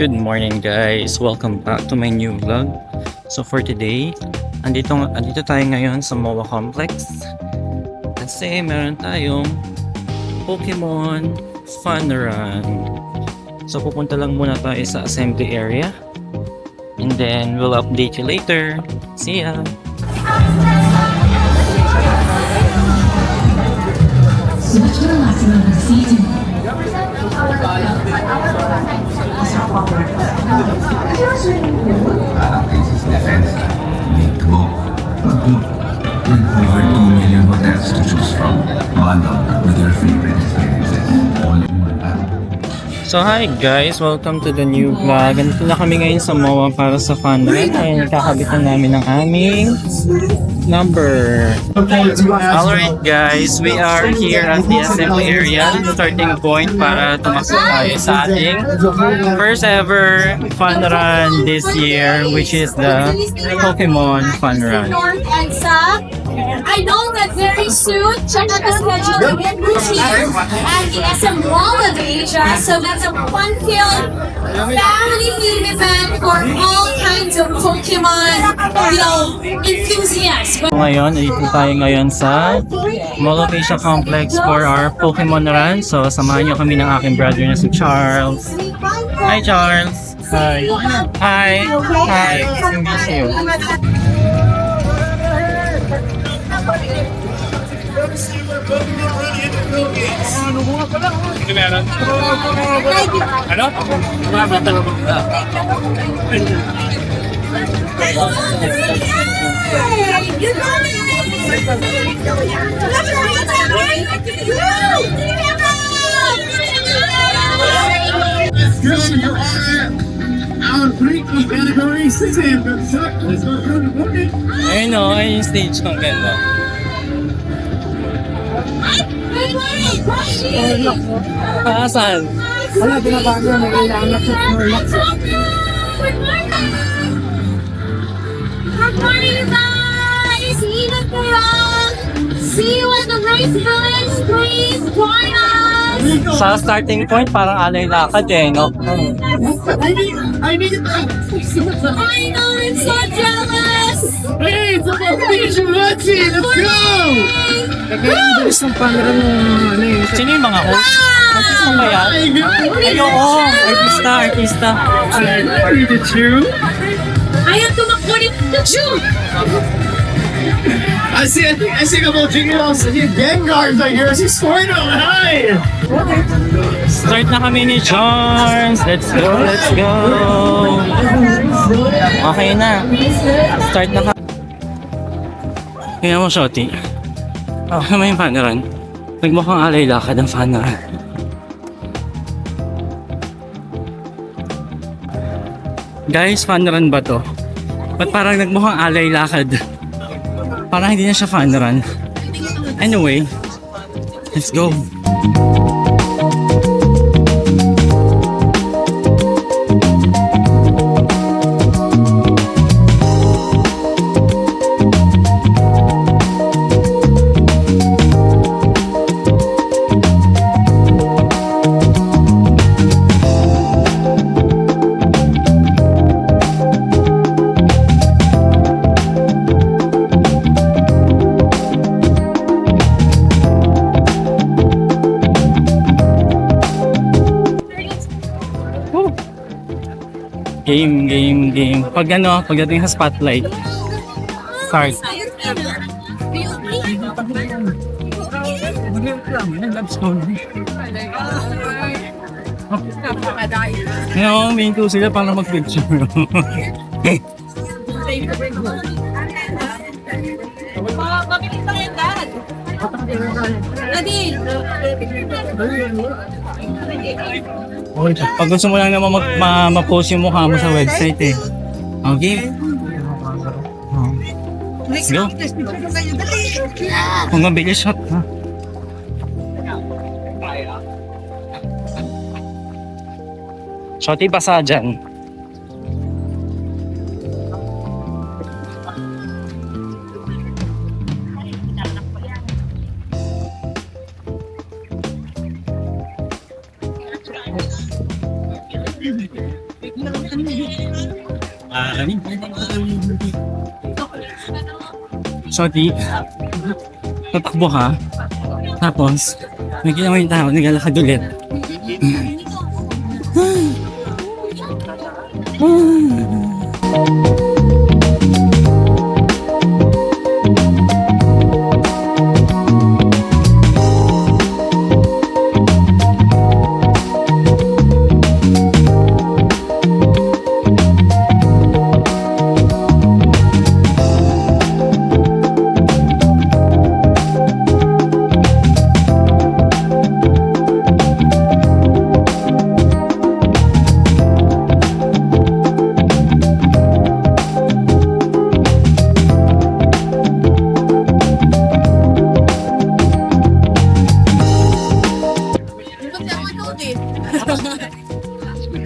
Good morning guys! Welcome back to my new vlog. So for today, andito tayo ngayon sa MOA Complex kasi meron tayong Pokemon Fun Run. So pupunta lang muna tayo sa assembly area and then we'll update you later. See ya! Over 2 million hotels to choose from. Bundle with your favorite experiences. All in one app. So hi guys! Welcome to the new vlog. Andito na kami ngayon sa MOA para sa Fun Run. Ayun, kakabitan namin ng aming number. Alright guys, we are here at the assembly area, starting point para tumakbo tayo sa ating first ever Fun Run this year, which is the Pokemon Fun Run. I know that very soon, check out the schedule, we'll be here at the SM Mall of Asia. So that's a fun-filled family event for all kinds of Pokemon, enthusiasts. Ngayon, dito tayo ngayon sa Mall of Asia Complex for our Pokemon Run. So, samahan niyo kami ng aking brother na si Charles. Hi, Charles! Hi! Hi! Hi! Nice to meet you. Ano? Let's go, Your Honor! Our breaking category 6 a.m. Let's go through the booking. Ayun o, ayun yung stage kong ganda. Saan? Wala, binabago na kailangan sa Good morning, guys! Ingat kayo! See you at the Race Village! Please join us! Sa starting point, parang alay lakad eh, no? I need I know, I'm so jealous! Hey, it's about Vision Let's go! Nag-iimbis ng pangalan ng ano eh. Sino yung mga host? Artista ba yan? Ay, oo! Artista! Read it, you. I have to make the Jew! I see about Jiggy Mouse. I see Gengar's right here. I see Squirtle. Hi! Start na kami ni Charles! Let's go! Okay na. Start na kami. Kaya mo, Shotty. May Fun Run. Nagmukhang alay lakad ang Fun Run. Guys, Fun Run ba to? Ba't parang nagmukhang alay lakad? Parang hindi na siya Fun Run. Anyway, let's go! Game. Pagdating sa spotlight. Start. Ngayon, main ko sila para mag-picture. Pabilis lang yan, Dad! Nadine! Pag gusto mo lang naman ma-post yung mukha mo sa website eh. Okay? Let's go. Kung mabilis shot ha. Shotty, basa dyan. So, di, tatakbo ka, tapos, nakikita mo yung tao, naglalakad ulit.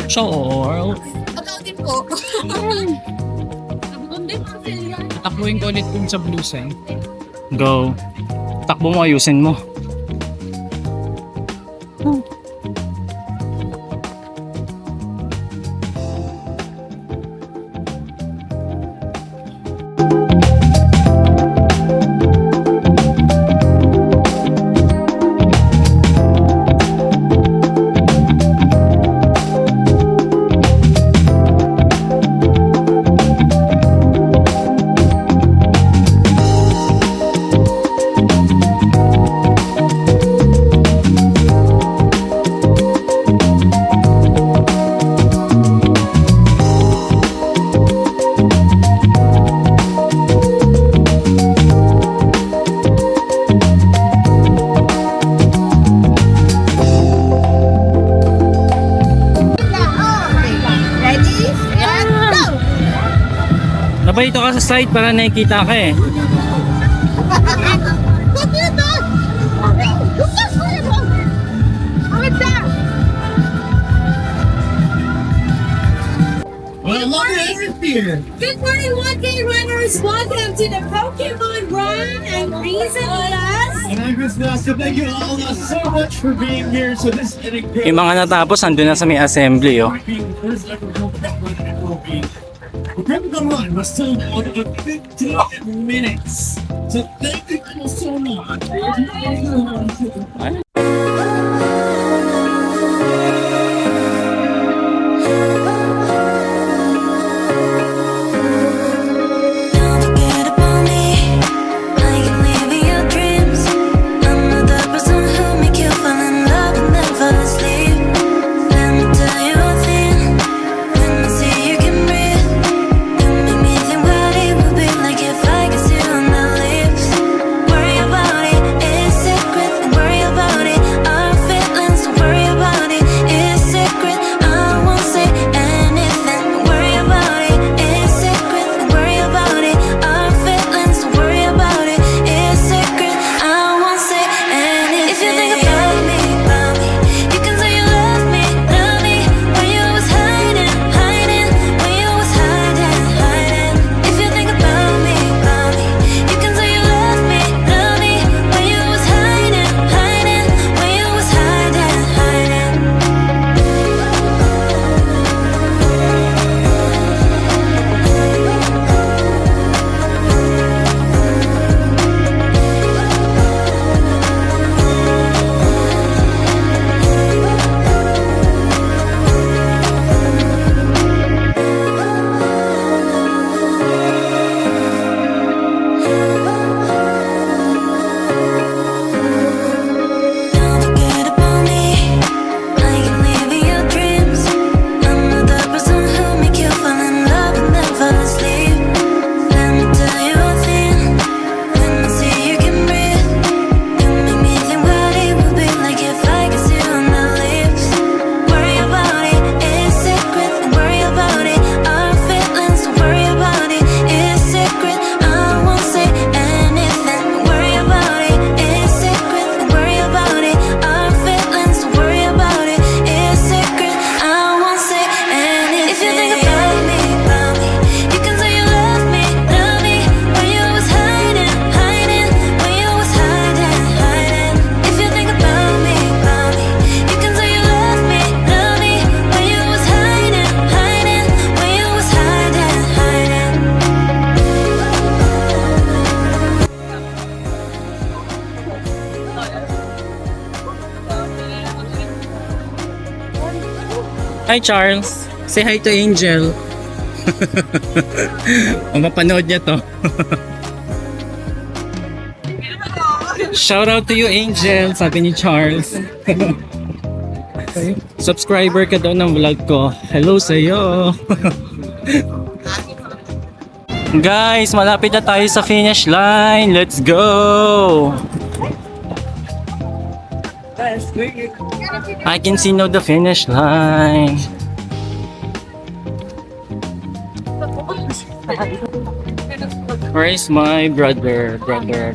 Sure. Takbuhin ko ulit dun sa blue sign. Go. Takbo mo, ayusin mo. Nabalito ka sa side para nakikita ka eh. Good morning, 1K runners. Welcome to the Pokemon Run and Reason Plus. And I'm Chris Nasca. Thank you all so much for being here. So this is an incredible Yung mga natapos, andun na sa may assembly oh. first ever Pokemon Run will be. The Pokemon Run was still on in 15 minutes. So thank you all so much. Don't forget about me. I can live in your dreams. I'm not the person who make you fall in love and then fall asleep. Let me tell you a thing. When I see you can breathe, you make me think what it would be like if I kiss you on the lips. Worry about it, it's secret. And worry about Hi, Charles. Say hi to Angel. Ang mapanood niya to. Shout out to you, Angel, sabi ni Charles. Subscriber ka daw ng vlog ko. Hello sa'yo. Guys, malapit na tayo sa finish line. Let's go! I can see now the finish line. Where is my brother? Brother.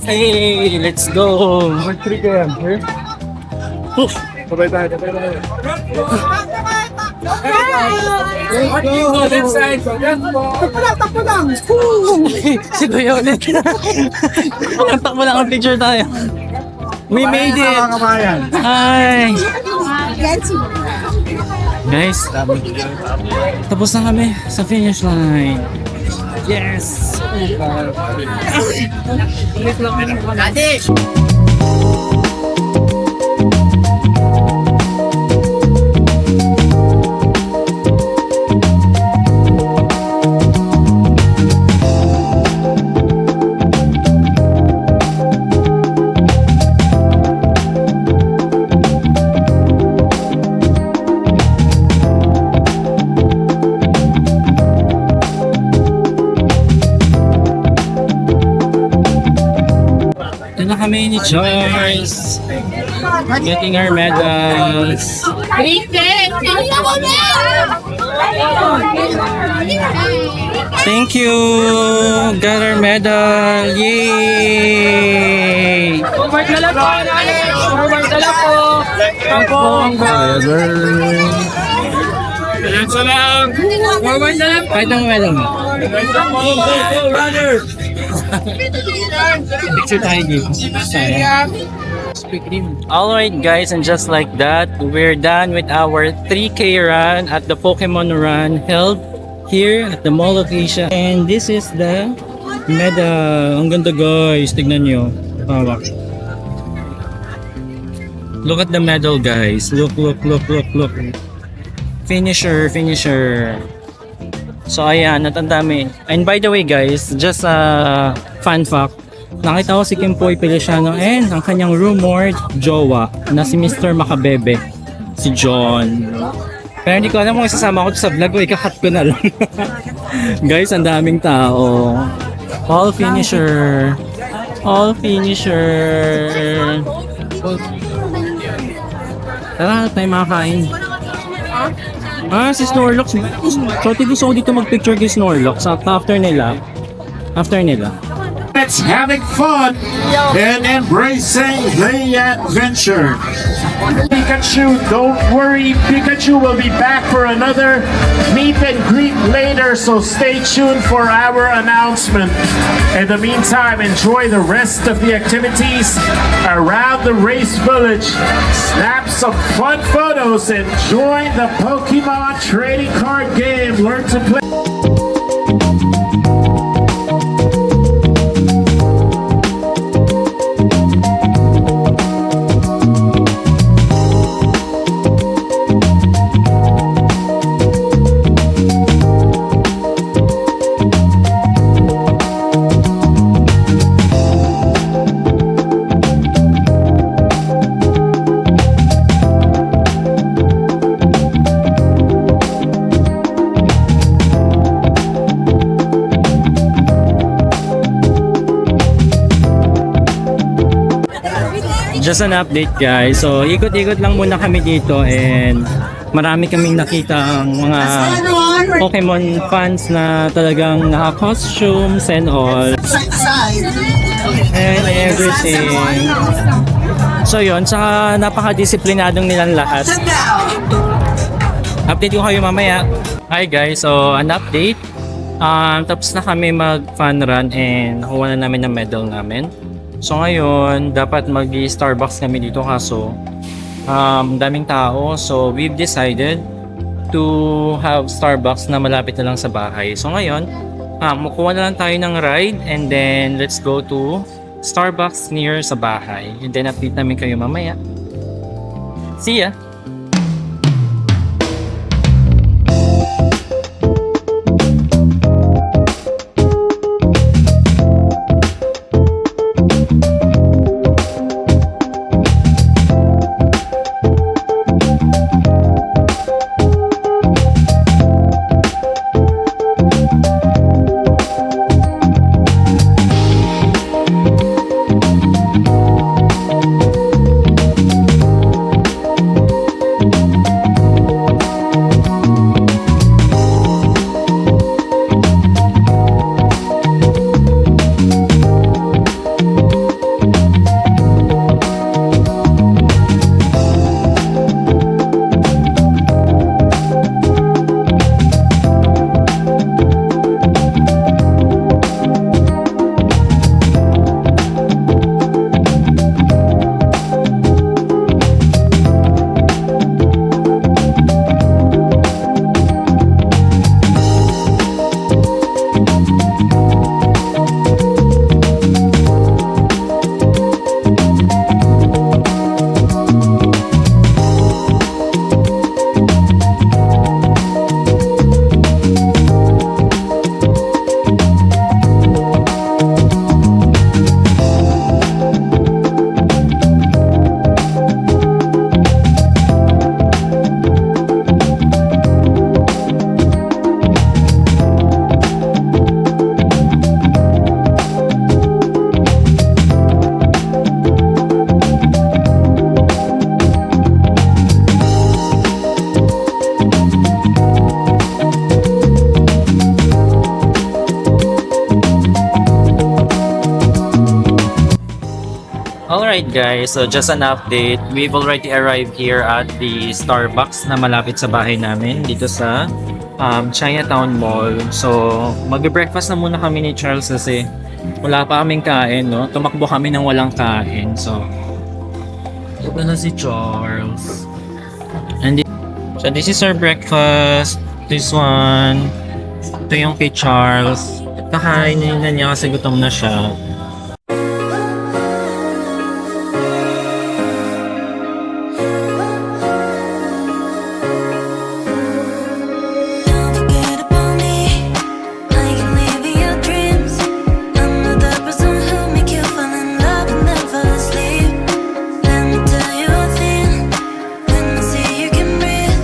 Hey, let's go. Oof. Si Kuya ulit. Takbo lang ang picture tayo. We made it. Hi. Guys, tapos na kami sa finish line. Yes. Ito na kami ni Joyce. Getting our medals. Thank you! Got our medal! Yay! Kahit ang medal mo. Picture tayo dito. Alright guys, and just like that, we're done with our 3K run at the Pokemon Run held here at the mall of Asia. And this is the medal. Ang ganda guys, tignan nyo. Hawak. Look at the medal guys. Look. Finisher. So ayan, natandami. And by the way guys, just a fun fact. Nakita ko si Kim Poy Feliciano and ang kanyang rumored jowa na si Mr. Makabebe, si John. Pero hindi ko alam kung isasama ko sa vlog o ikakat ko na lang. Guys, ang daming tao. All finisher. Tara, tayo makakain. Si Snorlax. So, gusto ko dito mag-picture kay Snorlax after nila. It's having fun and embracing the adventure. Pikachu, don't worry. Pikachu will be back for another meet and greet later, so stay tuned for our announcement. In the meantime, enjoy the rest of the activities around the race village. Snap some fun photos and join the Pokemon trading card game. Learn to play. Just an update guys. So ikot-ikot lang muna kami dito and marami kaming nakita ang mga Pokemon fans na talagang naka-costumes and all. And everything. So yun, saka napaka-disiplinadong nilang lahat. Update ko kayo mamaya. Hi guys, so an update. Tapos na kami mag-fun run and nakuha na namin ang medal namin. So ngayon, dapat mag-Starbucks kami dito kaso daming tao. So we've decided to have Starbucks na malapit na lang sa bahay. So ngayon, mukuha na lang tayo ng ride and then let's go to Starbucks near sa bahay. And then update namin kayo mamaya. See ya! Alright guys, so just an update. We've already arrived here at the Starbucks na malapit sa bahay namin dito sa Chinatown Mall. So mag-breakfast na muna kami ni Charles kasi wala pa kaming kain, no? Tumakbo kami ng walang kain. So ito na si Charles. So this is our breakfast. This one. Ito yung kay Charles. Kakainin na niya kasi gutom na siya. Don't forget about me. I can live in your dreams. I'm not the person who make you fall in love and then fall asleep. Let me tell you a thing. When I see you can breathe,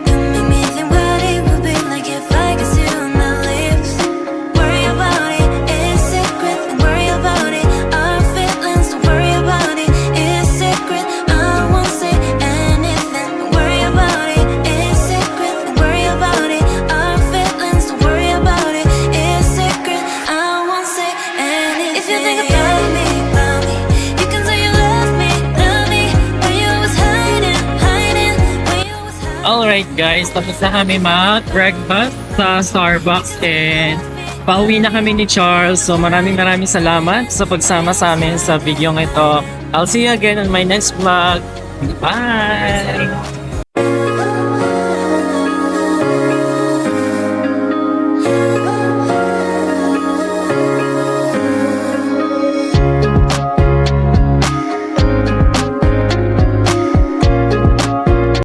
you make me think what it would be like if I kissed you on the lips. Worry about it, it's secret. Don't worry about it, our feelings. Don't worry about it, it's secret. I won't say anything. Don't worry about it, it's secret. Don't worry about it, our feelings. Don't worry about it, it's secret. I won't say anything. If you think about me, you can say you love me, when you was hiding, when you was hiding. Alright guys, tapos na kami mag-breakfast sa Starbucks and pauwi na kami ni Charles. So maraming salamat sa pagsama sa amin sa video ito. I'll see you again on my next vlog. Bye!